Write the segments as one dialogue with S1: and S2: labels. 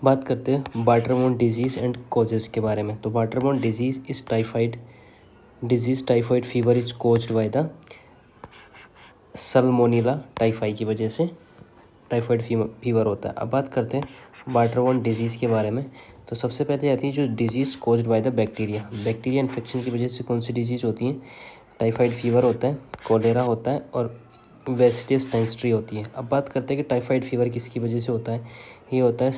S1: बात करते हैं वाटरबोर्न डिजीज़ एंड कॉजेज़ के बारे में। तो waterborne disease is typhoid disease, typhoid fever is caused by the Salmonella typhi की वजह से टाइफाइड फीवर होता है। अब बात करते हैं वाटरबोर्न डिजीज़ के बारे में। तो सबसे पहले आती है जो disease caused by the bacteria. Bacteria infection की वजह से कौन सी डिजीज़ होती है? टाइफाइड फीवर होता है, कोलेरा होता है और वेस्टिस डायसेंट्री होती है। अब बात करते हैं कि टाइफाइड फीवर किसकी वजह से होता है? ये होता है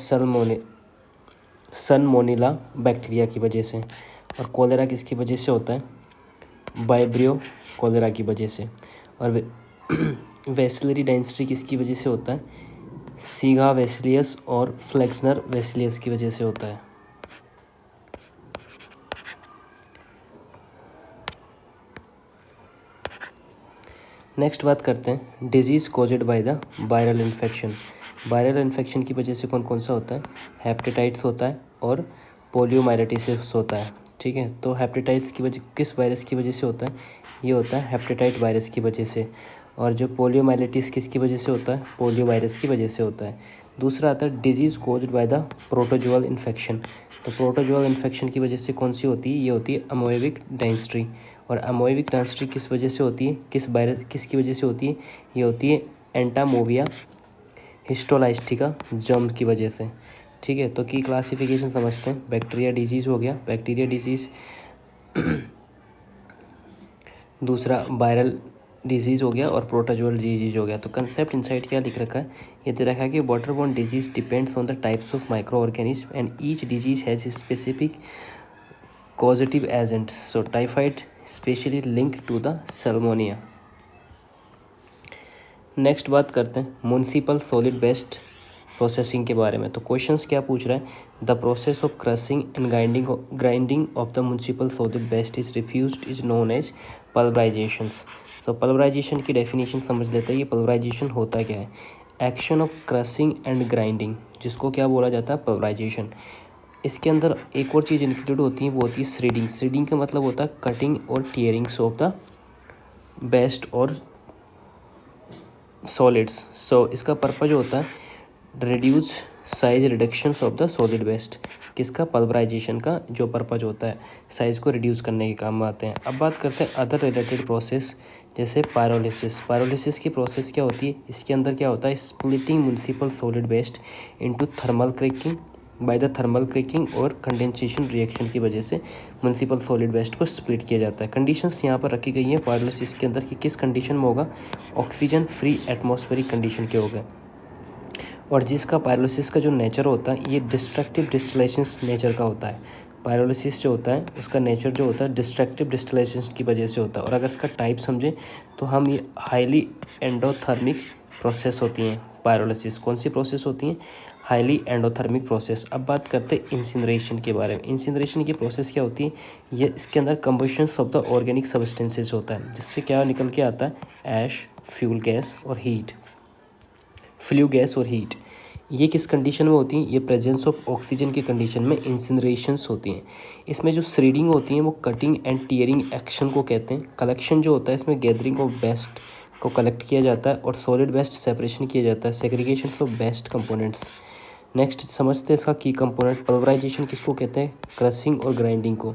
S1: सल्मोनेला बैक्टीरिया की वजह से। और कोलेरा किसकी वजह से होता है? वाइब्रियो कोलेरा की वजह से। और वेसिलरी डायसेंट्री किसकी वजह से होता है? सीगा वेसिलियस और फ्लेक्सनर वेसिलियस की वजह से होता है। नेक्स्ट बात करते हैं disease caused by the viral infection. Viral infection की वजह से कौन कौन सा होता है? हेपेटाइटिस होता है और पोलियोमाइलिटिस होता है। ठीक है, तो हेपेटाइटिस की वजह किस वायरस की वजह से होता है? ये होता है हेपेटाइट वायरस की वजह से। और जो पोलियोमाइलिटिस किसकी वजह से होता है? पोलियो वायरस की वजह से होता है। दूसरा आता है disease caused by the protozoal infection. तो प्रोटोजोअल इन्फेक्शन की वजह से कौन सी होती है? ये होती है अमोएबिक डायसेंट्री। और अमोएबिक डायसेंट्री किस वजह से होती है? किस वायरस किसकी वजह से होती है? ये होती है एंटामोविया हिस्टोलाइस्टिका जर्म की वजह से। ठीक है, तो की क्लासिफिकेशन समझते हैं। बैक्टीरिया डिजीज़ हो गया, बैक्टीरिया डिजीज़। दूसरा वायरल डिजीज़ हो गया और प्रोटोजोअल डिजीज़ हो गया। तो कंसेप्ट इनसाइड क्या लिख रखा है? ये दे रखा है कि waterborne disease depends on the types of micro organism and each disease has specific causative agents. So typhoid specially linked to the salmonella. Next बात करते हैं म्युनिसिपल सॉलिड वेस्ट प्रोसेसिंग के बारे में। तो क्वेश्चंस क्या पूछ रहा है? The process of crushing and grinding of the municipal solid waste is refused is known as pulverization. So pulverization की डेफिनेशन समझ लेते हैं। ये पल्वराइजेशन होता क्या है? Action of crushing and grinding, जिसको क्या बोला जाता है? पल्वराइजेशन। इसके अंदर एक और चीज़ इंक्लूड होती है, वो होती है श्रेडिंग। श्रेडिंग का मतलब होता है कटिंग और टीयरिंग्स ऑफ द वेस्ट और सॉलिड्स। सो इसका पर्पज होता है reduce size reductions of the solid waste. किसका? पल्वराइजेशन का जो पर्पज होता है साइज़ को रिड्यूस करने के काम में आते हैं। अब बात करते हैं अदर रिलेटेड प्रोसेस, जैसे पायरोलिसिस। पायरोलिसिस की प्रोसेस क्या होती है? इसके अंदर क्या होता है? Splitting municipal solid waste into thermal cracking by the thermal cracking और कंडेंसेशन रिएक्शन की वजह से म्युनिसिपल सॉलिड वेस्ट को स्प्लिट किया जाता है। कंडीशंस यहाँ पर रखी गई हैं पायरोलिसिस के अंदर कि किस कंडीशन में होगा? ऑक्सीजन फ्री एटमॉस्फेरिक कंडीशन के होगा। और जिसका पायरोलिसिस का जो नेचर होता है ये डिस्ट्रक्टिव डिस्टिलेशन नेचर का होता है। पायरोलिसिस जो होता है उसका नेचर जो होता है डिस्ट्रक्टिव डिस्टिलेशन की वजह से होता है। और अगर इसका टाइप समझें तो हम ये हाईली एंडोथर्मिक प्रोसेस होती हैं। पायरोलिसिस कौन सी प्रोसेस होती हैं? Highly endothermic process. अब बात करते हैं इंसिनरेशन के बारे में। इंसिनरेशन की प्रोसेस क्या होती है? ये इसके अंदर combustion of the organic substances होता है, जिससे क्या निकल के आता है? ऐश, फ्यूल गैस और हीट, फ्लू गैस और हीट। ये किस कंडीशन में होती हैं? ये प्रेजेंस ऑफ ऑक्सीजन की कंडीशन में इंसिनरेशंस होती हैं। इसमें जो श्रेडिंग होती है वो कटिंग एंड टीयरिंग एक्शन को कहते हैं। कलेक्शन जो होता है इसमें गैदरिंग ऑफ वेस्ट को कलेक्ट किया जाता है और सॉलिड वेस्ट सेपरेशन किया जाता है, segregation of waste components. Next समझते हैं इसका की कंपोनेंट। पल्वराइजेशन किसको कहते हैं? क्रशिंग और ग्राइंडिंग को।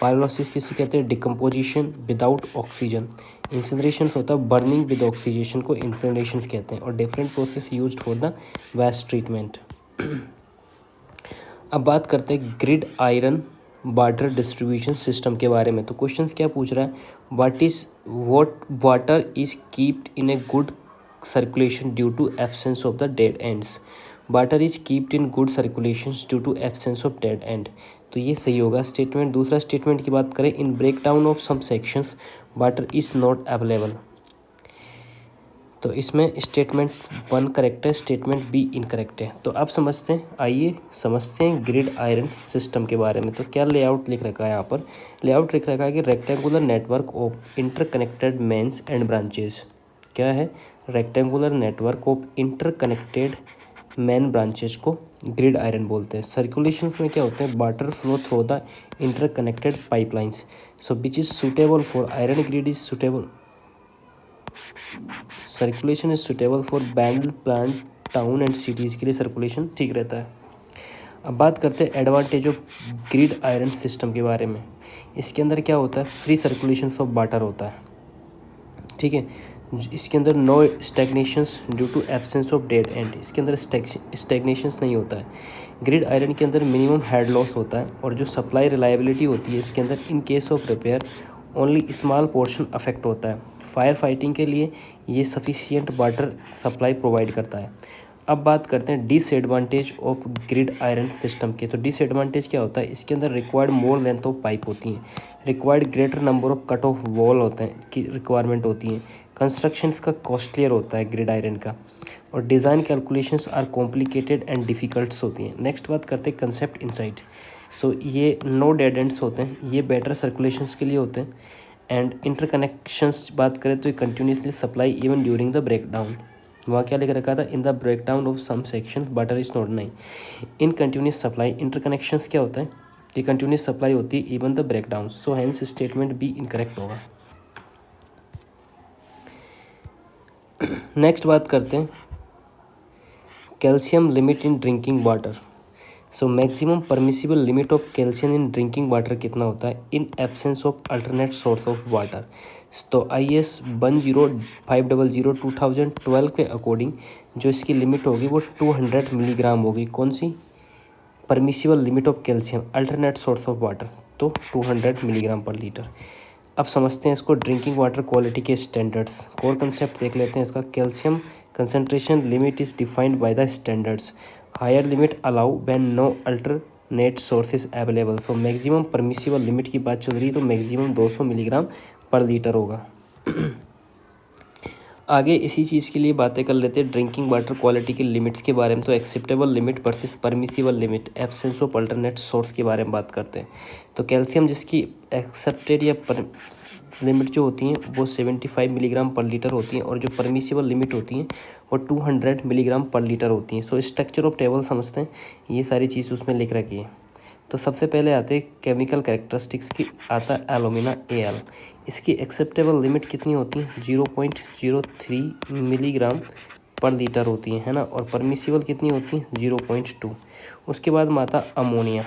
S1: पायरोलिसिस किसे कहते हैं? Decomposition without oxygen. इंसिनरेशन होता है बर्निंग विद ऑक्सीजेशन को इंसिनरेशन कहते हैं। और different process used for the waste treatment. अब बात करते हैं gridiron water distribution system के बारे में। तो क्वेश्चंस क्या पूछ रहा है? What water is kept in a good circulation due to absence of the dead ends. Water is kept in good circulation due to absence of dead end. तो ये सही होगा स्टेटमेंट। दूसरा स्टेटमेंट की बात करें, in break down of some sections water is not available. तो इसमें स्टेटमेंट 1 करेक्ट है, स्टेटमेंट बी इनकरेक्ट है। तो अब समझते हैं, आइए समझते हैं ग्रिड आयरन सिस्टम के बारे में। तो क्या लेआउट लिख रखा है यहाँ पर? लेआउट लिख रखा है कि rectangular network of interconnected mains and branches. क्या है? Rectangular network of interconnected main branches को ग्रिड आयरन बोलते हैं। सर्कुलेशन में क्या होते हैं? Water flow through the interconnected pipelines. So which is suitable for iron grid is suitable circulation is suitable for band plant town and cities के लिए circulation ठीक रहता है। अब बात करते हैं advantage of grid iron system के बारे में। इसके अंदर क्या होता है, फ्री सर्कुलेशन ऑफ वाटर होता है, ठीक है। इसके अंदर no stagnations due to absence of dead end, इसके अंदर स्टैग्नेशंस नहीं होता है। ग्रिड आयरन के अंदर मिनिमम हेड लॉस होता है और जो सप्लाई रिलायबिलिटी होती है इसके अंदर in case of repair only small portion affect होता है। फायर फाइटिंग के लिए ये सफिशिएंट वाटर सप्लाई प्रोवाइड करता है। अब बात करते हैं disadvantage of grid iron system के। तो डिसएडवांटेज क्या होता है, इसके अंदर required more length of pipe होती हैं, required greater number of cut off wall होते हैं की रिक्वायरमेंट होती है, कंस्ट्रक्शंस का कॉस्टलियर होता है ग्रिड आयरन का, और design calculations are complicated and difficults होती हैं। नेक्स्ट बात करते हैं कंसेप्ट इनसाइट। सो ये नो डेड एंड्स होते हैं, ये बेटर सर्कुलेशंस के लिए होते हैं। एंड इंटरकनेक्शंस बात करें तो ये continuously supply even during the breakdown. वहाँ क्या लिख रखा था, in the breakdown of some sections water is not नहीं, इन कंटिन्यूस सप्लाई। इंटरकनेक्शंस क्या होता है, ये कंटिन्यूस सप्लाई होती है even the breakdown, so hence statement B incorrect होगा। नेक्स्ट बात करते हैं calcium limit in drinking water. So maximum permissible limit of calcium in drinking water कितना होता है in absence of alternate source of water. तो IS 10500/2012 के according जो इसकी लिमिट होगी वो 200 मिलीग्राम होगी। कौन सी, permissible limit of calcium alternate source of water, तो 200 मिलीग्राम पर लीटर। अब समझते हैं इसको ड्रिंकिंग वाटर क्वालिटी के स्टैंडर्ड्स। कोर कंसेप्ट देख लेते हैं इसका। Calcium concentration limit is defined by the standards, higher limit allow when no alternate sources available. So maximum permissible limit की बात चल रही है तो मैक्सिमम 200 मिलीग्राम पर लीटर होगा। आगे इसी चीज़ के लिए बातें कर लेते हैं ड्रिंकिंग वाटर क्वालिटी की लिमिट्स के बारे में। तो acceptable limit versus permissible limit, absence of alternate source के बारे में बात करते हैं। तो कैल्शियम जिसकी एक्सेप्टेड या लिमिट जो होती हैं वो 75 मिलीग्राम पर लीटर होती हैं और जो परमिसिबल लिमिट होती हैं वो 200 मिलीग्राम पर लीटर होती हैं। सो स्ट्रक्चर ऑफ टेबल समझते हैं, ये सारी चीज़ उसमें लिख रखी है। तो सबसे पहले आते हैं केमिकल कैरेक्टरिस्टिक्स की, आता है एलुमिना AL। इसकी एक्सेप्टेबल लिमिट कितनी होती है, 0.03 मिलीग्राम पर लीटर होती है ना, और परमिसिबल कितनी होती है 0.2। उसके बाद में आता ammonia,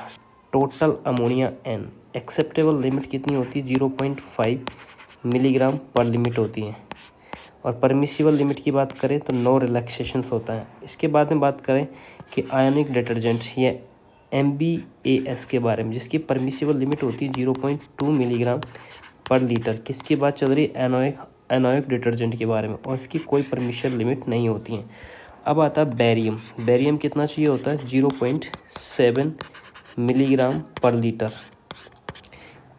S1: total ammonia N, acceptable limit कितनी होती है 0.5 मिलीग्राम पर लिमिट होती है, और परमिसिबल लिमिट की बात करें तो नो रिलैक्सेशंस होता है। इसके बाद में बात करें कि आयोनिक डिटर्जेंट्स या MBAS के बारे में, जिसकी परमिसिबल लिमिट होती है 0.2 मिलीग्राम पर लीटर। किसकी बात चल रही है, एनोइक डिटर्जेंट के बारे में, और इसकी कोई परमिशन लिमिट नहीं होती है। अब आता है बैरियम। बैरियम कितना चाहिए होता है 0.7 मिलीग्राम पर लीटर,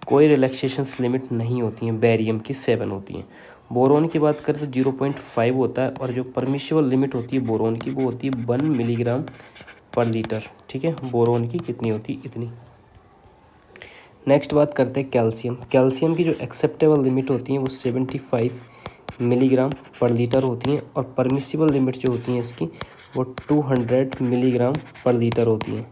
S1: कोई रिलैक्सेशन लिमिट नहीं होती हैं, बैरियम की 7 होती हैं। बोरोन की बात करें तो 0.5 होता है, और जो परमिसिबल लिमिट होती है बोरोन की वो होती है 1 मिलीग्राम पर लीटर, ठीक है। बोरोन की कितनी होती है, इतनी। नेक्स्ट बात करते हैं कैल्शियम। कैल्शियम की जो एक्सेप्टेबल लिमिट होती है वो 75 मिलीग्राम पर लीटर होती हैं, और परमिसिबल लिमिट जो होती है इसकी वो 200 मिलीग्राम पर लीटर होती हैं।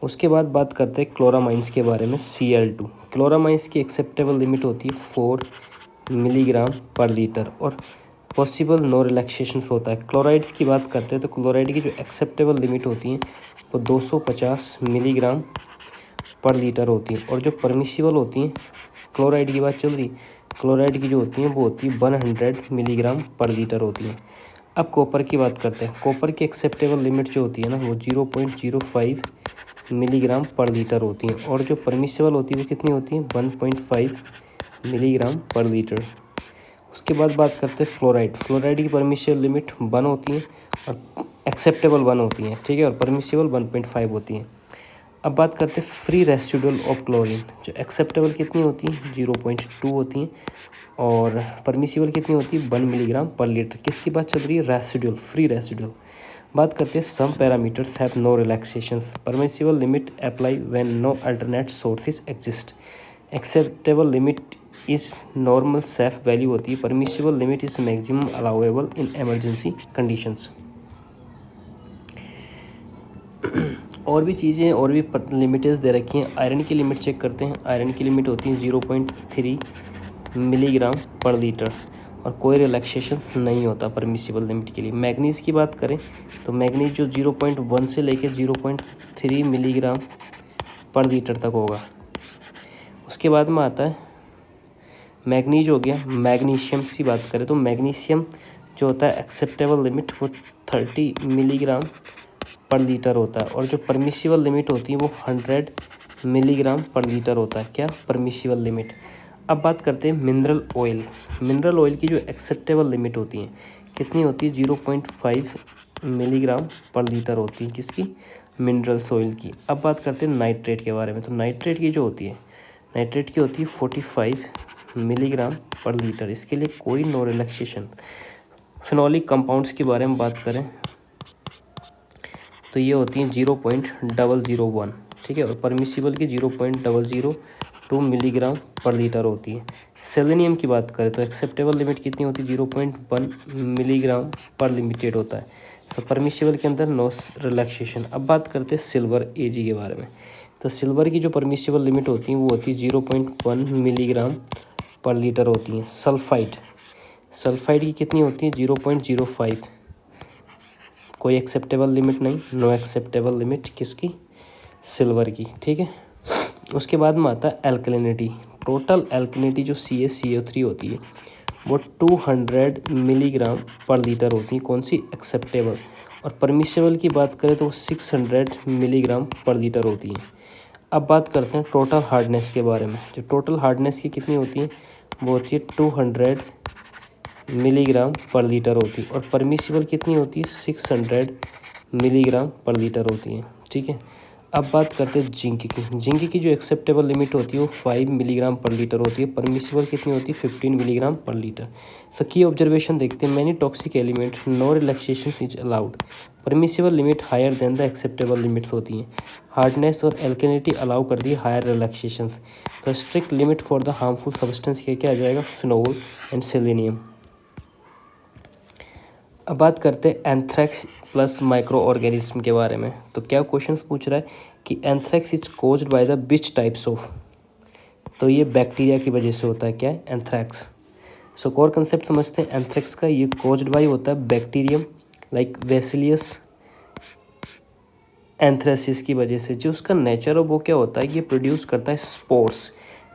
S1: उसके बाद बात करते हैं क्लोरामाइंस के बारे में, Cl2। क्लोरामाइंस की एक्सेप्टेबल लिमिट होती है 4 मिलीग्राम पर लीटर, और पॉसिबल नो रिलैक्सेशंस होता है। क्लोराइड्स की बात करते हैं तो क्लोराइड की जो एक्सेप्टेबल लिमिट होती है वो 250 मिलीग्राम पर लीटर होती है, और जो परमिसिबल होती हैं क्लोराइड की बात चल रही, क्लोराइड की जो होती हैं वो होती है 100 मिलीग्राम पर लीटर होती है। अब कॉपर की बात करते हैं। कॉपर की एक्सेप्टेबल लिमिट जो होती है ना वो 0.05 मिलीग्राम पर लीटर होती है, और जो परमिसिबल होती है वो कितनी होती है 1.5 मिलीग्राम पर लीटर। उसके बाद बात करते हैं फ्लोराइड। फ्लोराइड की परमिसिबल लिमिट 1 होती है और एक्सेप्टेबल 1 होती है, ठीक है, और परमिसिबल 1.5 होती है। अब बात करते हैं फ्री रेसिडुअल ऑफ क्लोरीन। जो एक्सेप्टेबल कितनी होती है 0.2 होती है, और परमिसिबल कितनी होती है 1 मिलीग्राम पर लीटर। किसकी बात चल रही है, रेसिडुअल, फ्री रेसिडुअल। बात करते हैं some parameters have no relaxations, permissible limit apply when no alternate sources exist, acceptable limit is normal safe value होती है, permissible limit is maximum allowable in emergency conditions. और भी चीज़ें और भी लिमिटेस दे रखी हैं। आयरन की लिमिट चेक करते हैं। आयरन की लिमिट होती है 0.3 मिलीग्राम पर लीटर। और कोई रिलैक्सेशन नहीं होता परमिसिबल लिमिट के लिए। मैग्नीज की बात करें तो मैग्नीज जो 0.1 से लेकर 0.3 मिलीग्राम पर लीटर तक होगा। उसके बाद में आता है मैग्नीज हो गया। मैग्नीशियम की बात करें तो मैग्नीशियम जो होता है एक्सेप्टेबल लिमिट वो 30 मिलीग्राम पर लीटर होता है, और जो परमिसिबल लिमिट होती है वो 100 मिलीग्राम पर लीटर होता है। क्या? Permissible limit. अब बात करते हैं मिनरल ऑयल। मिनरल ऑयल की जो एक्सेप्टेबल लिमिट होती है कितनी होती है? 0.5 मिलीग्राम पर लीटर होती है। किसकी? मिनरल्स ऑयल की। अब बात करते हैं नाइट्रेट के बारे में। तो नाइट्रेट की जो होती है, नाइट्रेट की होती है 45 मिलीग्राम पर लीटर। इसके लिए कोई नो रिलैक्सेशन। फिनोलिक कंपाउंड्स के बारे में बात करें तो ये होती हैं 0.001, ठीक है, और परमिसिबल की 0.002 मिलीग्राम पर लीटर होती है। सेलेनियम की बात करें तो एक्सेप्टेबल लिमिट कितनी होती है? 0.1 मिलीग्राम पर लिमिटेड होता है। सो परमिसिबल के अंदर नो रिलैक्सेशन। अब बात करते हैं सिल्वर Ag के बारे में। तो सिल्वर की जो परमिसिबल लिमिट होती है वो होती है 0.1 मिलीग्राम पर लीटर होती है। सल्फाइड, सल्फाइड की कितनी होती है? 0.05। कोई एक्सेप्टेबल लिमिट नहीं, नो एक्सेप्टेबल लिमिट किसकी? सिल्वर की, ठीक है। उसके बाद में आता है एल्कलिनिटी। टोटल एल्कलिनिटी जो CaCO3 होती है वो 200 मिलीग्राम पर लीटर होती है। कौन सी? एक्सेप्टेबल। और परमिसिबल की बात करें तो वो 600 मिलीग्राम पर लीटर होती है। अब बात करते हैं टोटल हार्डनेस के बारे में। जो टोटल हार्डनेस की कितनी होती है वो होती है 200 मिलीग्राम पर लीटर होती है, और परमिसिबल कितनी होती है? 600 मिलीग्राम पर लीटर होती है, ठीक है। अब बात करते हैं जिंक की। जिंक की जो एक्सेप्टेबल लिमिट होती है वो 5 मिलीग्राम पर लीटर होती है। परमिसिबल कितनी होती है? 15 मिलीग्राम पर लीटर। सो की ऑब्जर्वेशन देखते हैं। Many toxic element no relaxation is allowed. Permissible limit higher than the acceptable limits होती हैं। हार्डनेस और एल्कलिनिटी अलाउ कर दी हायर रिलैक्सेशंस। तो strict limit for the harmful substance क्या आ जाएगा? Phenol and selenium. अब बात करते हैं एंथ्रेक्स प्लस माइक्रो ऑर्गेनिज्म के बारे में। तो क्या क्वेश्चन पूछ रहा है कि anthrax is caused by the which types of. तो ये बैक्टीरिया की वजह से होता है। क्या है? एंथ्रेक्स। सो कोर कंसेप्ट समझते हैं एंथ्रेक्स का। ये कोज्ड बाय होता है बैक्टीरियम लाइक बेसिलियस एंथ्रेसिस की वजह से। जो उसका नेचर है वो क्या होता है? ये प्रोड्यूस करता है spores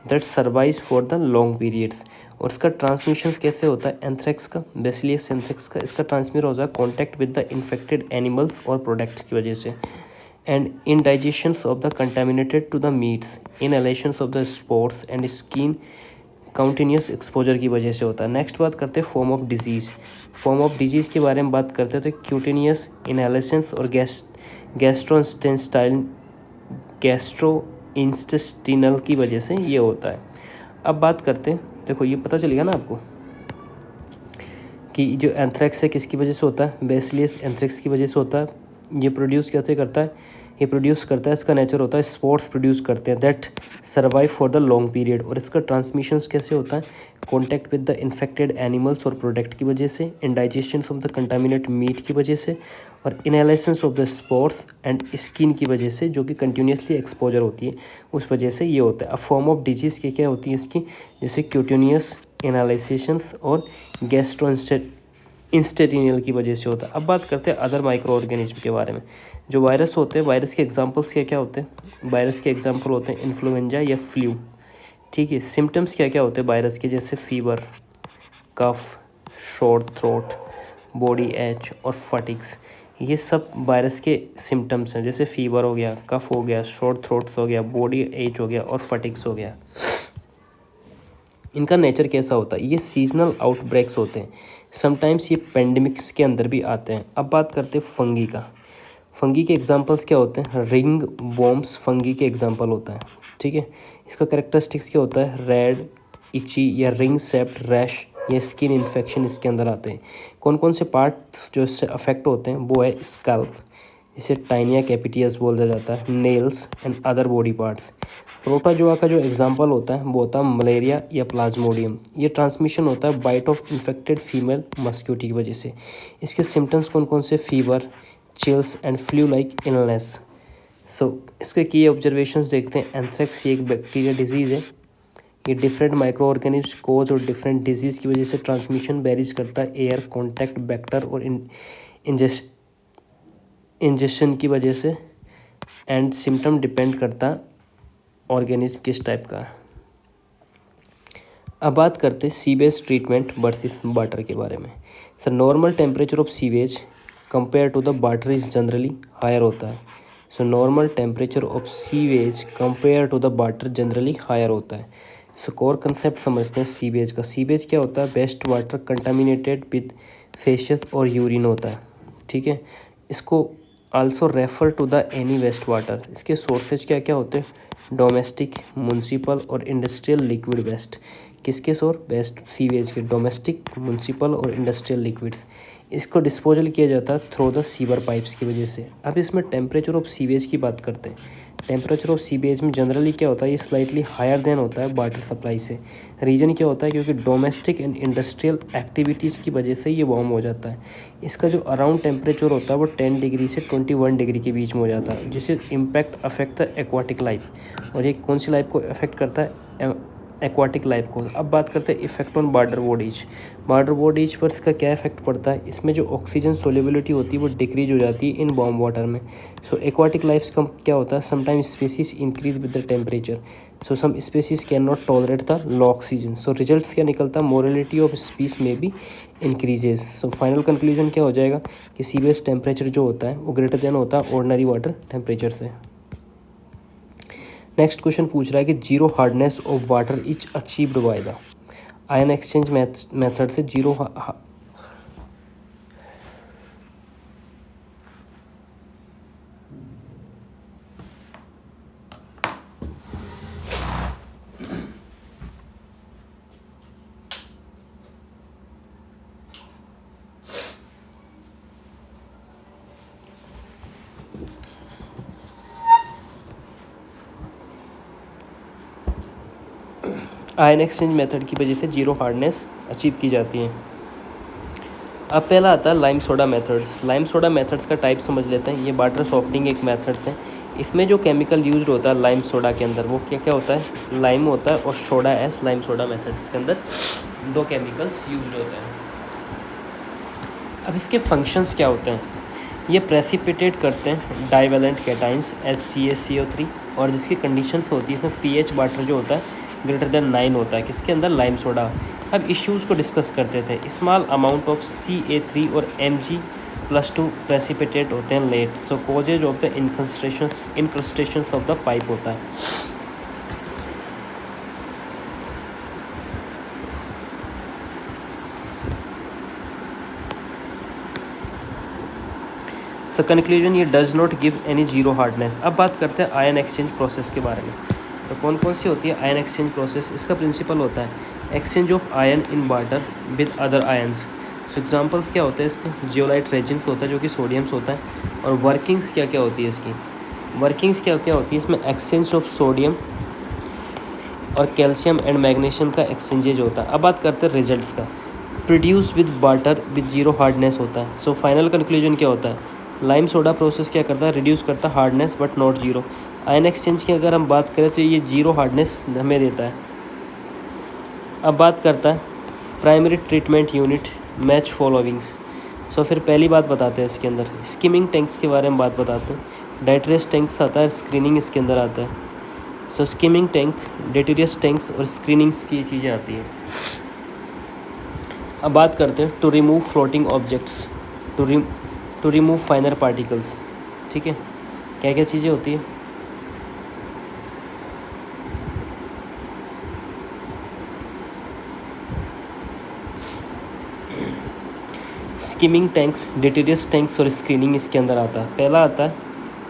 S1: that survives for the long periods. और इसका ट्रांसमिशन कैसे होता है? एंथ्रेक्स का, बेसिलियस एंथ्रेक्स का, इसका ट्रांसमिट होता है contact with the infected animals और प्रोडक्ट्स की वजह से, and indigestions of the contaminated to the meats, inhalations of the spores and skin continuous exposure की वजह से होता है। नेक्स्ट बात करते हैं form of disease. Form of disease के बारे में बात करते हैं तो क्यूटेनियस इनहेलेशंस और गैस्ट्रोइंटेस्टाइनल की वजह से ये होता है। अब बात करते हैं, देखो ये पता चलेगा ना आपको कि जो एंथ्रेक्स है किसकी वजह से होता है? बेसिलियस एंथ्रेक्स की वजह से होता है। ये प्रोड्यूस कैसे करता है? ये प्रोड्यूस करता है, इसका नेचर होता है स्पोर्स प्रोड्यूस करते हैं that survive for the long period. और इसका ट्रांसमिशन कैसे होता है? Contact with the infected animals और प्रोडक्ट की वजह से, indigestion of the contaminate meat की वजह से, और inhalations of the spores and skin की वजह से, जो कि कंटिन्यूसली एक्सपोजर होती है उस वजह से ये होता है। अब फॉर्म ऑफ डिजीज़ की क्या होती है इसकी? जैसे क्यूटेनियस इनहेलेशंस और गैस्ट्रोइंटेस्टाइनल की वजह से होता है। अब बात करते हैं अदर माइक्रो ऑर्गेनिज्म के बारे में। जो वायरस होते हैं, वायरस के एग्जांपल्स क्या क्या होते हैं? वायरस के एग्जांपल होते हैं इन्फ्लुएंजा या फ्लू, ठीक है। सिम्टम्स क्या क्या होते हैं वायरस के? जैसे फीवर, कफ, शॉर्ट थ्रोट, बॉडी एच और फटिक्स। ये सब वायरस के सिम्टम्स हैं। जैसे फीवर हो गया, कफ हो गया, शॉर्ट थ्रोट हो गया, बॉडी एच हो गया और फटिक्स हो गया। इनका नेचर कैसा होता है? ये सीजनल आउटब्रेक्स होते हैं। समटाइम्स ये पेंडेमिक्स के अंदर भी आते हैं। अब बात करते हैं फंगी का। फंगी के एग्जांपल्स क्या होते हैं? रिंग वॉर्म्स फंगी के एग्जांपल होता है, ठीक है। इसका कैरेक्टरिस्टिक्स क्या होता है? रेड, इची या रिंग शेप्ड रैश या स्किन इन्फेक्शन इसके अंदर आते हैं। कौन कौन से पार्ट्स जो इससे अफेक्ट होते हैं वो है स्कैल्प, जिसे टाइनिया कैपिटियस बोला जाता है, nails and other body parts. Protozoa का जो एग्जांपल होता है वो होता है मलेरिया या प्लाज्मोडियम। ये ट्रांसमिशन होता है bite of infected female mosquito की वजह से। इसके सिम्टम्स कौन कौन से? Fever, chills and flu like illness. So इसके की ऑब्जर्वेशंस देखते हैं। एंथ्रेक्स ये एक बैक्टीरिया डिजीज़ है। ये डिफरेंट माइक्रो ऑर्गेनिज्म कोज और डिफरेंट डिजीज़ की वजह से ट्रांसमिशन वेरीज करता है एयर कॉन्टैक्ट वेक्टर और इंजेक्शन की वजह से, एंड सिम्टम डिपेंड करता ऑर्गेनिज्म किस टाइप का है। अब बात करते हैं सीवेज ट्रीटमेंट वर्सेस वाटर के बारे में। Sir normal temperature of sewage compare to the water is generally higher होता है। So normal temperature of sewage compare to the water generally higher होता है। सो कोर कंसेप्ट समझते हैं सीवेज का। सीवेज क्या होता है? Waste water contaminated with faeces और यूरिन होता है, ठीक है। इसको also refer to the any waste water. इसके सोर्सेज क्या क्या होते हैं? डोमेस्टिक, म्यूनसिपल और इंडस्ट्रियल लिक्विड वेस्ट। किसके सोर? वेस्ट सीवेज के, डोमेस्टिक, म्यूनसिपल और इंडस्ट्रियल लिक्विड्स। इसको डिस्पोजल किया जाता है थ्रू द सीवर पाइप्स की वजह से। अब इसमें टेम्परेचर ऑफ सीवेज की बात करते हैं। टेम्परेचर ऑफ सीवेज में जनरली क्या होता है? ये स्लाइटली हायर देन होता है वाटर सप्लाई से। रीज़न क्या होता है? क्योंकि डोमेस्टिक एंड इंडस्ट्रियल एक्टिविटीज़ की वजह से ये वार्म हो जाता है। इसका जो अराउंड टेम्परेचर होता है वो 10 डिग्री से 21 डिग्री के बीच में हो जाता है, जिससे impact affect the aquatic life. और ये कौन सी लाइफ को अफेक्ट करता है? एक्वाटिक लाइफ को। अब बात करते हैं effect on water bodies. Water bodies पर इसका क्या इफेक्ट पड़ता है? इसमें जो ऑक्सीजन सोल्युबिलिटी होती है वो डिक्रीज हो जाती है इन वार्म वाटर में। सो एक्वाटिक लाइफ का क्या होता है? Sometimes species increase with the temperature. So some species can not tolerate the low oxygen. So result क्या निकलता है? मोरलिटी ऑफ स्पीस में भी इंक्रीजेज। सो फाइनल कंक्लूजन क्या हो जाएगा कि सीवेज टेम्परेचर जो होता है वो ग्रेटर देन होता है ऑर्डिनरी वाटर टेम्परेचर से। नेक्स्ट क्वेश्चन पूछ रहा है कि zero hardness of water is achieved by the ion exchange method से जीरो आयन एक्सचेंज मेथड की वजह से जीरो हार्डनेस अचीव की जाती है। अब पहला आता है lime soda methods. Lime soda methods का टाइप समझ लेते हैं। ये वाटर सॉफ्टनिंग एक मेथड्स है। इसमें जो केमिकल यूज्ड होता है लाइम सोडा के अंदर वो क्या क्या होता है? लाइम होता है और soda S. Lime soda methods के अंदर दो केमिकल्स यूज्ड होते हैं। अब इसके फंक्शंस क्या होते हैं? ये प्रेसिपिटेट करते हैं डाइवेलेंट कैटाइंस HCaCO3, और जिसकी कंडीशंस होती है इसमें पीएच वाटर जो होता है ग्रेटर देन 9 होता है। किसके अंदर? Lime soda. अब इश्यूज़ को डिस्कस करते थे। स्मॉल अमाउंट ऑफ Ca3 और Mg+2 प्रेसिपिटेट होते हैं late. So causes of the incrustations of the pipe होता है। सो कंक्लूजन, ये does not give any zero hardness. अब बात करते हैं आयन एक्सचेंज प्रोसेस के बारे में। तो कौन कौन सी होती है आयन एक्सचेंज प्रोसेस? इसका प्रिंसिपल होता है exchange of ion in water with other ions. So examples क्या होते हैं इसके? जियोलाइट रेजिन्स होता है जो कि सोडियम्स होता है। और वर्किंग्स क्या क्या होती है इसकी? वर्किंग्स क्या क्या होती है इसमें? एक्सचेंज ऑफ सोडियम और कैल्शियम एंड मैग्नीशियम का एक्सचेंजेज होता है। अब बात करते हैं रिजल्ट्स का। Produce with water with zero hardness होता है। सो फाइनल कंक्लूजन क्या होता है? लाइम सोडा प्रोसेस क्या करता है? रिड्यूस करता है hardness but not zero. Ion exchange की अगर हम बात करें तो ये जीरो हार्डनेस हमें देता है। अब बात करता है primary treatment unit match followings. So फिर पहली बात बताते हैं इसके अंदर स्किमिंग टैंक्स के बारे में बात बताते हैं। डाइट्रेस टैंक्स आता है, स्क्रीनिंग इसके अंदर आता है। So skimming tank, detritus tanks और स्क्रीनिंग्स की चीज़ें आती हैं। अब बात करते हैं to remove floating objects, to remove finer particles. ठीक है, क्या क्या चीज़ें होती है? स्किमिंग टैंक्स, डेटिरियस टैंक्स और स्क्रीनिंग इसके अंदर आता है। पहला आता है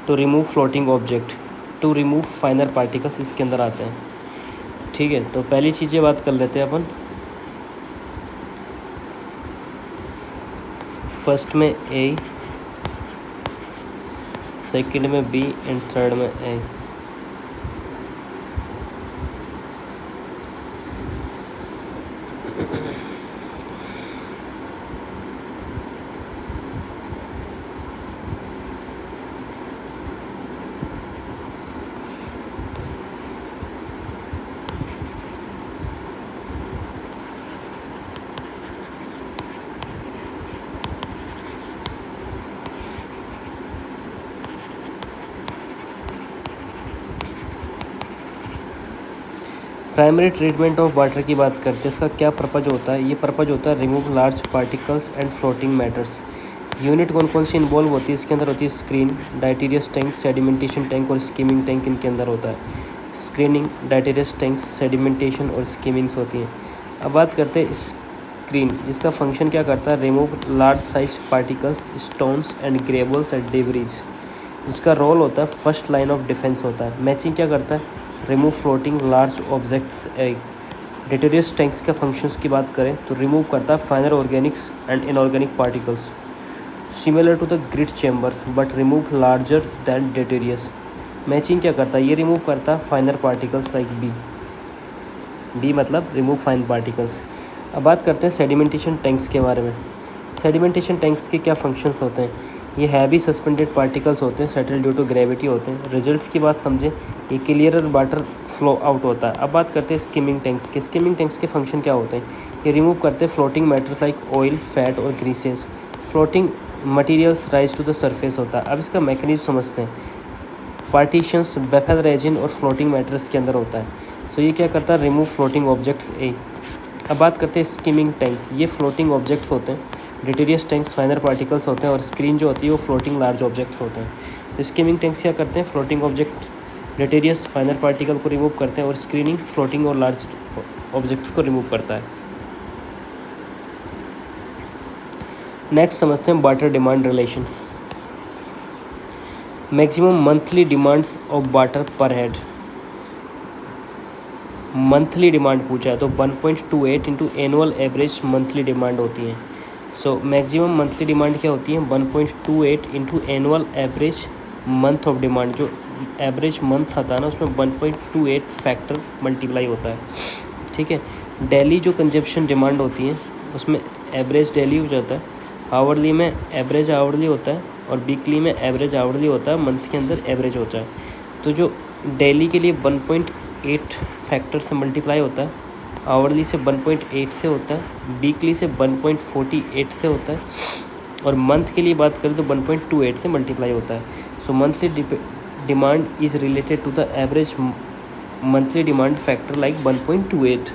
S1: to remove floating object, to remove finer particles इसके अंदर आते हैं। ठीक है, तो पहली चीज़ें बात कर लेते हैं अपन। फर्स्ट में ए, सेकंड में बी एंड थर्ड में ए। प्राइमरी ट्रीटमेंट ऑफ वाटर की बात करते हैं, इसका क्या पर्पज होता है? ये पर्पज होता है remove large particles and floating matters. Unit कौन कौन सी इन्वॉल्व होती है इसके अंदर? होती है स्क्रीन, डाइटेरियस टैंक, सेडिमेंटेशन टैंक और स्कीमिंग टैंक इनके अंदर होता है। स्क्रीनिंग, डाइटेरियस टैंक्स, सेडिमेंटेशन और स्कीमिंग्स होती हैं। अब बात करते हैं स्क्रीन, जिसका फंक्शन क्या करता है? Remove large size particles, stones and gravels and debris. जिसका रोल होता है फर्स्ट लाइन ऑफ डिफेंस होता है। मैचिंग क्या करता है? Remove floating large objects. Detritus tanks के फंक्शंस की बात करें तो रिमूव करता है finer organics and inorganic particles similar to the grid chambers but remove larger than detritus. Matching क्या करता है? ये रिमूव करता है फाइनर पार्टिकल्स लाइक बी मतलब रिमूव फाइन पार्टिकल्स। अब बात करते हैं सेडिमेंटेशन टैंक्स के बारे में। सेडिमेंटेशन टैंक्स के क्या फंक्शंस होते हैं? ये हैवी सस्पेंडेड पार्टिकल्स होते हैं, सेटल ड्यू टू ग्रेविटी होते हैं। रिजल्ट्स की बात समझें, ये क्लियर वाटर फ्लो आउट होता है। अब बात करते हैं स्किमिंग टैंक्स के। स्किमिंग टैंक्स के फंक्शन क्या होते हैं? ये रिमूव करते हैं floating matters like oil, fat और greases. Floating materials rise to the surface होता है। अब इसका मैकेनिज्म समझते हैं। पार्टीशंस बेफेल रेजिन और फ्लोटिंग मैटर्स के अंदर होता है। सो ये क्या करता है? Remove floating objects a. अब बात करते हैं स्किमिंग टैंक। ये फ्लोटिंग ऑब्जेक्ट्स होते हैं। डेटेरियस टैंक्स फाइनर पार्टिकल्स होते हैं और स्क्रीन जो होती है वो फ्लोटिंग लार्ज ऑब्जेक्ट्स होते हैं। स्किमिंग टैंक्स क्या करते हैं? फ्लोटिंग ऑब्जेक्ट डेटेरियस फाइनर पार्टिकल को रिमूव करते हैं और स्क्रीनिंग फ्लोटिंग और लार्ज ऑब्जेक्ट्स को रिमूव करता है। नेक्स्ट समझते हैं water demand relations. Maximum monthly demands of water पर हेड। मंथली डिमांड पूछा है तो 1.28 into annual average monthly demand होती है। सो मैक्सिमम मंथली डिमांड क्या होती है? 1.28 into annual average month of demand. जो एवरेज मंथ आता है ना उसमें 1.28 फैक्टर मल्टीप्लाई होता है। ठीक है। डेली जो कंजप्शन डिमांड होती है उसमें एवरेज डेली हो जाता है, आवरली में एवरेज आवरली होता है और वीकली में एवरेज आवरली होता है, मंथ के अंदर एवरेज होता है। तो जो डेली के लिए 1.8 फैक्टर से मल्टीप्लाई होता है, आवरली से 1.8 से होता है, वीकली से 1.48 से होता है और मंथ के लिए बात करें तो 1.28 से मल्टीप्लाई होता है। So monthly demand is related to the average monthly demand factor like 1.28।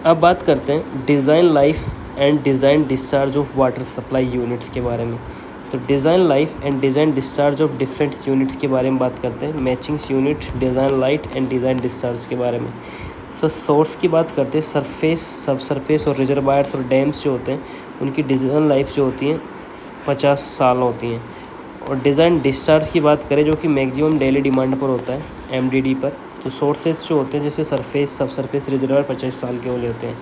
S1: अब बात करते हैं design life and design discharge of water supply units के बारे में। तो design life and design discharge of different units के बारे में बात करते हैं। Matchings unit, design light and design discharge के बारे में। सो सोर्स की बात करते हैं। सरफेस, सब सरफेस और रिजर्वायर्स और डैम्स जो होते हैं उनकी डिज़ाइन लाइफ जो होती है 50 साल होती हैं। और डिज़ाइन डिस्चार्ज की बात करें जो कि मैक्सिमम डेली डिमांड पर होता है, MDD पर, तो सोर्सेज जो होते हैं जैसे सरफेस, सब सरफेस, रिजर्वायर 50 साल के वाले होते हैं।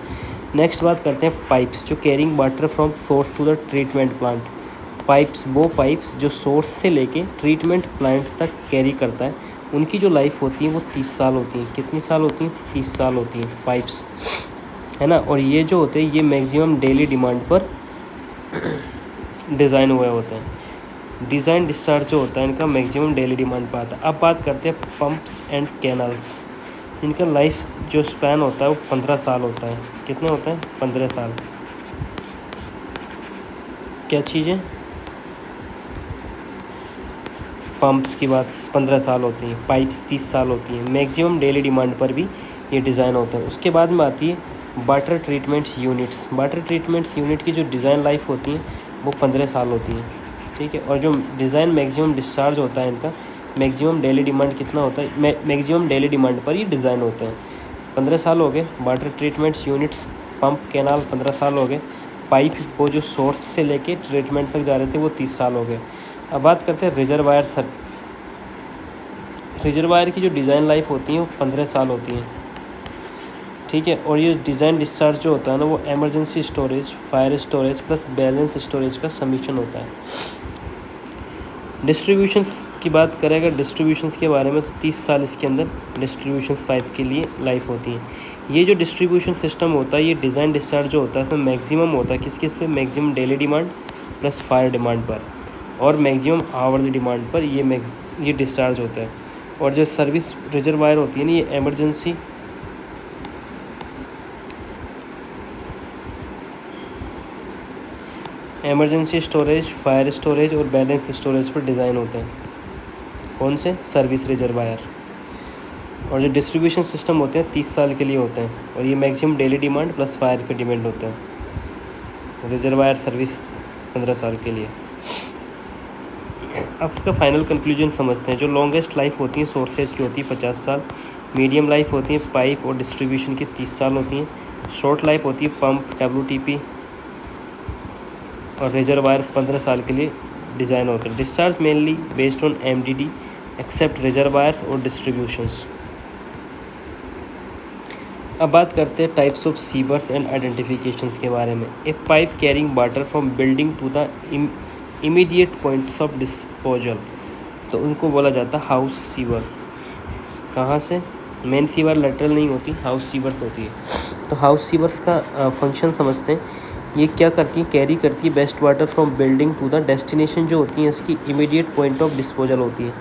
S1: नेक्स्ट बात करते हैं पाइप्स, जो carrying water from source to the treatment plant. Pipes, वो पाइप्स जो सोर्स से लेके ट्रीटमेंट प्लांट तक कैरी करता है, उनकी जो लाइफ होती है वो 30 साल होती है। कितनी साल होती हैं? 30 साल होती हैं पाइप्स, है ना। और ये जो होते हैं ये मैक्सिमम डेली डिमांड पर डिज़ाइन हुए होते हैं। डिज़ाइन डिस्चार्ज जो होता है इनका मैक्सिमम डेली डिमांड पर आता है। अब बात करते हैं पंप्स एंड कैनल्स। इनका लाइफ जो स्पैन होता है वो 15 साल होता है। कितने होते हैं? 15 साल। क्या चीज़ें? पंप्स की बात 15 साल होती हैं, पाइप्स 30 साल होती हैं। मैक्सिमम डेली डिमांड पर भी ये डिज़ाइन होता है। उसके बाद में आती है water treatment units. Water treatment unit की जो डिज़ाइन लाइफ होती है वो 15 साल होती हैं। ठीक है। और जो डिज़ाइन मैक्सिमम डिस्चार्ज होता है इनका मैक्सिमम डेली डिमांड कितना होता है? मैक्सिमम डेली डिमांड पर ये डिज़ाइन होते हैं। 15 साल हो गए। Water treatment units, pump, canal 15 साल हो गए। पाइप वो जो सोर्स से लेके ट्रीटमेंट तक जा रहे थे वो 30 साल हो गए। अब बात करते हैं रिजर्वायर। रिजर्वायर की जो डिज़ाइन लाइफ होती है वो 15 साल होती हैं। ठीक है। और ये डिज़ाइन डिस्चार्ज जो होता है ना वो emergency storage, fire storage plus balance storage का समीशन होता है। डिस्ट्रीब्यूशंस की बात करें अगर डिस्ट्रीब्यूशंस के बारे में तो 30 साल इसके अंदर डिस्ट्रीब्यूशंस पाइप के लिए लाइफ होती है। ये जो डिस्ट्रीब्यूशन सिस्टम होता है ये डिज़ाइन डिस्चार्ज जो होता है इसमें मैक्सिमम होता है किस पे? Maximum daily demand plus fire demand पर और मैक्सिमम आवरली डिमांड पर ये डिस्चार्ज होता है। और जो सर्विस रिजर्वायर होती है ना ये एमरजेंसी स्टोरेज, फायर स्टोरेज और बैलेंस स्टोरेज पर डिज़ाइन होते हैं। कौन से? Service reservoir. और जो डिस्ट्रीब्यूशन सिस्टम होते हैं 30 साल के लिए होते हैं और ये maximum daily demand plus fire पे डिपेंड होते हैं। रिजर्वायर सर्विस 15 साल के लिए। अब इसका फाइनल कंक्लूजन समझते हैं। जो लॉन्गेस्ट लाइफ होती है सोर्सेज की होती है 50 साल, मीडियम लाइफ होती है पाइप और डिस्ट्रीब्यूशन की 30 साल होती हैं, शॉर्ट लाइफ होती है पंप WTP और रिजर्वायर 15 साल के लिए डिज़ाइन होते हैं। Discharge mainly based on MDD except reservoirs और डिस्ट्रीब्यूशंस। अब बात करते हैं types of sewers and identifications के बारे में। A pipe carrying water from building to the immediate points of disposal, तो उनको बोला जाता है हाउस सीवर। कहाँ से? मेन सीवर लेटरल नहीं होती, हाउस सीवर्स होती है। तो हाउस सीवर्स का फंक्शन समझते हैं। ये क्या करती है? कैरी करती है waste water from building to the destination जो होती है इसकी इमीडिएट पॉइंट ऑफ डिस्पोजल होती है।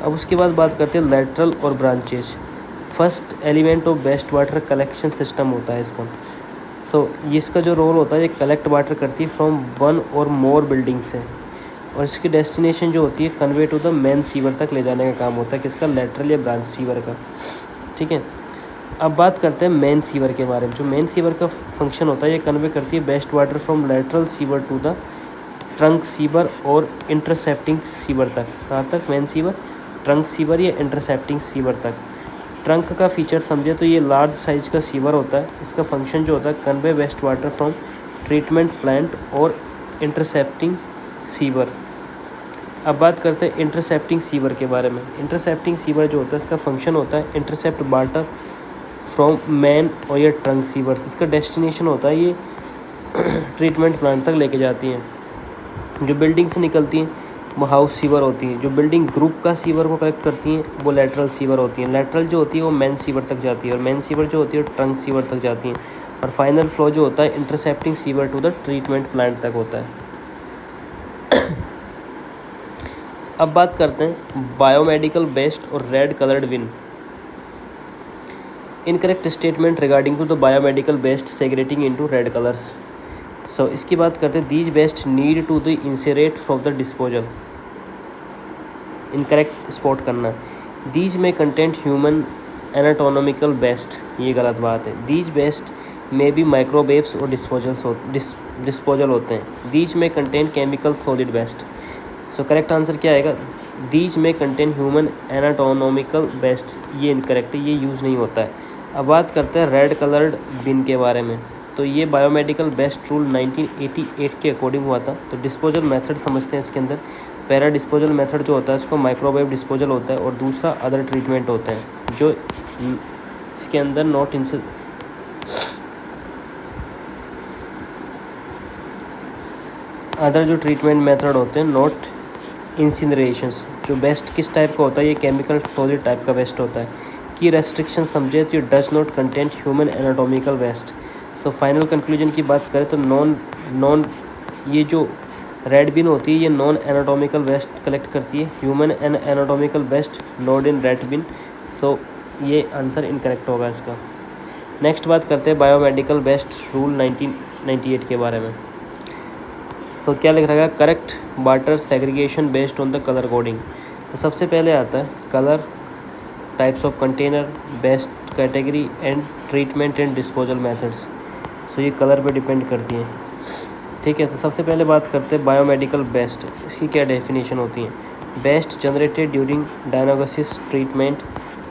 S1: अब उसके बाद बात करते हैं लेटरल और branches. First element of best water collection system होता है इसका। इसका जो रोल होता है ये कलेक्ट वाटर करती है फ्रॉम वन और मोर बिल्डिंग से, और इसकी डेस्टिनेशन जो होती है convey to the main sewer तक ले जाने का काम होता है किसका? लेटरल या ब्रांच सीवर का। ठीक है, अब बात करते हैं मेन सीवर के बारे में। जो मेन सीवर का फंक्शन होता है ये कन्वे करती है waste water from lateral sewer to the trunk sewer और इंटरसेप्टिंग सीवर तक। कहाँ तक? मेन सीवर, ट्रंक सीवर या इंटरसेप्टिंग सीवर तक। ट्रंक का फीचर समझे तो ये लार्ज साइज का सीवर होता है। इसका फंक्शन जो होता है convey waste water from treatment plant और इंटरसेप्टिंग सीवर। अब बात करते हैं इंटरसेप्टिंग सीवर के बारे में। इंटरसेप्टिंग सीवर जो होता है इसका फंक्शन होता है इंटरसेप्ट वाटर फ्रॉम मेन और या ट्रंक सीवर। इसका डेस्टिनेशन होता है ये ट्रीटमेंट प्लांट तक लेके जाती हैं। जो बिल्डिंग से निकलती हैं वो हाउस सीवर होती है। जो बिल्डिंग ग्रुप का सीवर को कलेक्ट करती हैं वो लेटरल सीवर होती हैं। लेटरल जो होती है वो मेन सीवर तक जाती है और मेन सीवर जो होती है ट्रंक सीवर तक जाती हैं। और फाइनल फ्लो जो होता है intercepting sewer to the treatment plant तक होता है। अब बात करते हैं बायोमेडिकल बेस्ट और red coloured bin. Incorrect statement regarding to the biomedical waste segregating into red colours. इसकी बात करते हैं these waste need to the incinerate from the disposal. Incorrect spot करना। दीज में कंटेंट ह्यूमन एनाटोनॉमिकल बेस्ट, ये गलत बात है। दीज बेस्ट में भी माइक्रोवेव्स और डिस्पोजल होते हैं। दीज में content chemical solid best. Correct answer क्या आएगा? दीज में कंटेंट ह्यूमन एनाटोनॉमिकल बेस्ट, ये इनकरेक्ट है, ये यूज़ नहीं होता है। अब बात करते हैं रेड कलर्ड बिन के बारे में। तो ये बायोमेडिकल बेस्ट रूल 1988 के अकॉर्डिंग हुआ था। तो डिस्पोजल मेथड समझते हैं इसके अंदर। पैरा डिस्पोजल मेथड जो होता है इसको माइक्रोवेव डिस्पोजल होता है और दूसरा अदर ट्रीटमेंट होते हैं जो इसके अंदर नॉट इन अदर जो ट्रीटमेंट मेथड होते हैं नॉट इंसिनरेशंस। जो बेस्ट किस टाइप का होता है? ये केमिकल सॉलिड टाइप का बेस्ट होता है। की रेस्ट्रिक्शन समझे तो ये does not content human anatomical waste. Final conclusion की बात करें तो नॉन ये जो रेड बिन होती है ये नॉन एनाटोमिकल वेस्ट कलेक्ट करती है। Human and anatomical waste not in red bin. ये आंसर इनकरेक्ट होगा इसका। नेक्स्ट बात करते हैं बायोमेडिकल बेस्ट रूल 1998 के बारे में। क्या लिख रहा है? Correct water segregation based on the colour coding. तो सबसे पहले आता है colour, types of container, best category and treatment and disposal methods. ये कलर पे डिपेंड करती हैं। ठीक है, तो सबसे पहले बात करते हैं बायोमेडिकल बेस्ट। इसकी क्या डेफिनेशन होती है? Waste generated during diagnosis, treatment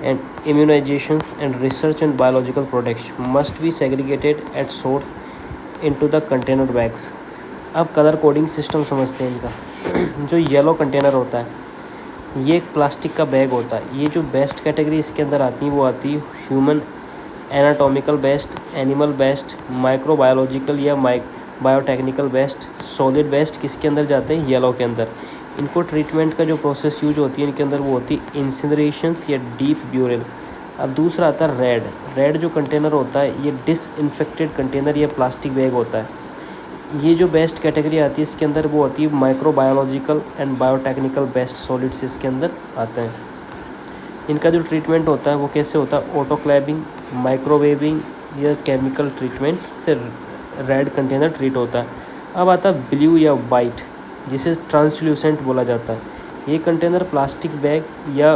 S1: and immunisations and research and biological products must be segregated at source into the container bags. अब कलर कोडिंग सिस्टम समझते हैं इनका। जो येलो कंटेनर होता है ये एक प्लास्टिक का बैग होता है। ये जो बेस्ट कैटेगरी इसके अंदर आती है वो आती है human anatomical best, animal best, microbiological या बायोटेक्निकल बेस्ट, सॉलिड बेस्ट किसके अंदर जाते हैं? येलो के अंदर। इनको ट्रीटमेंट का जो प्रोसेस यूज होती है इनके अंदर वो होती है इंसिनरेशंस या डीप ब्यूरल। अब दूसरा आता है रेड। रेड जो कंटेनर होता है ये डिसइंफेक्टेड कंटेनर या प्लास्टिक बैग होता है। ये जो बेस्ट कैटेगरी आती है इसके अंदर वो होती है microbiological and biotechnical best solids इसके अंदर आते हैं। इनका जो ट्रीटमेंट होता है वो कैसे होता है? ऑटोक्लेविंग, माइक्रोवेविंग या केमिकल ट्रीटमेंट से रेड कंटेनर ट्रीट होता है। अब आता है ब्लू या वाइट जिसे ट्रांसल्यूसेंट बोला जाता है। ये कंटेनर प्लास्टिक बैग या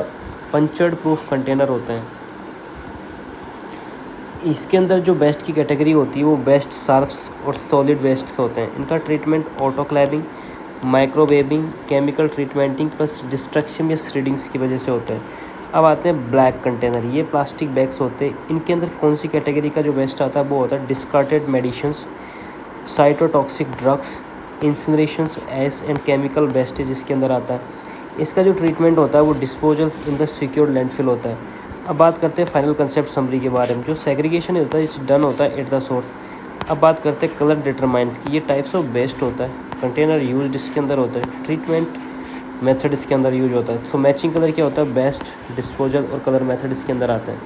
S1: पंचर्ड प्रूफ कंटेनर होते हैं। इसके अंदर जो बेस्ट की कैटेगरी होती है वो बेस्ट शार्प्स और सॉलिड वेस्ट होते हैं। इनका treatment autoclaving, microwaving, chemical treatmenting plus destruction या श्रेडिंग्स की वजह से होता है। अब आते हैं ब्लैक कंटेनर, ये प्लास्टिक बैग्स होते हैं। इनके अंदर कौन सी कैटेगरी का जो वेस्ट आता है वो होता है discarded medicines, cytotoxic drugs, incinerations, ash and chemical wastage इसके अंदर आता है। इसका जो ट्रीटमेंट होता है वो disposal in the secured landfill होता है। अब बात करते हैं फाइनल कंसेप्ट समरी के बारे में। जो सेग्रीगेशन होता है इस डन होता है एट द सोर्स। अब बात करते हैं कलर डिटरमाइंस की। ये टाइप्स ऑफ वेस्ट होता है, कंटेनर यूज इसके अंदर होता है, ट्रीटमेंट मेथड इसके अंदर यूज होता है। सो मैचिंग कलर क्या होता है, बेस्ट, डिस्पोजल और कलर मेथड इसके अंदर आता है।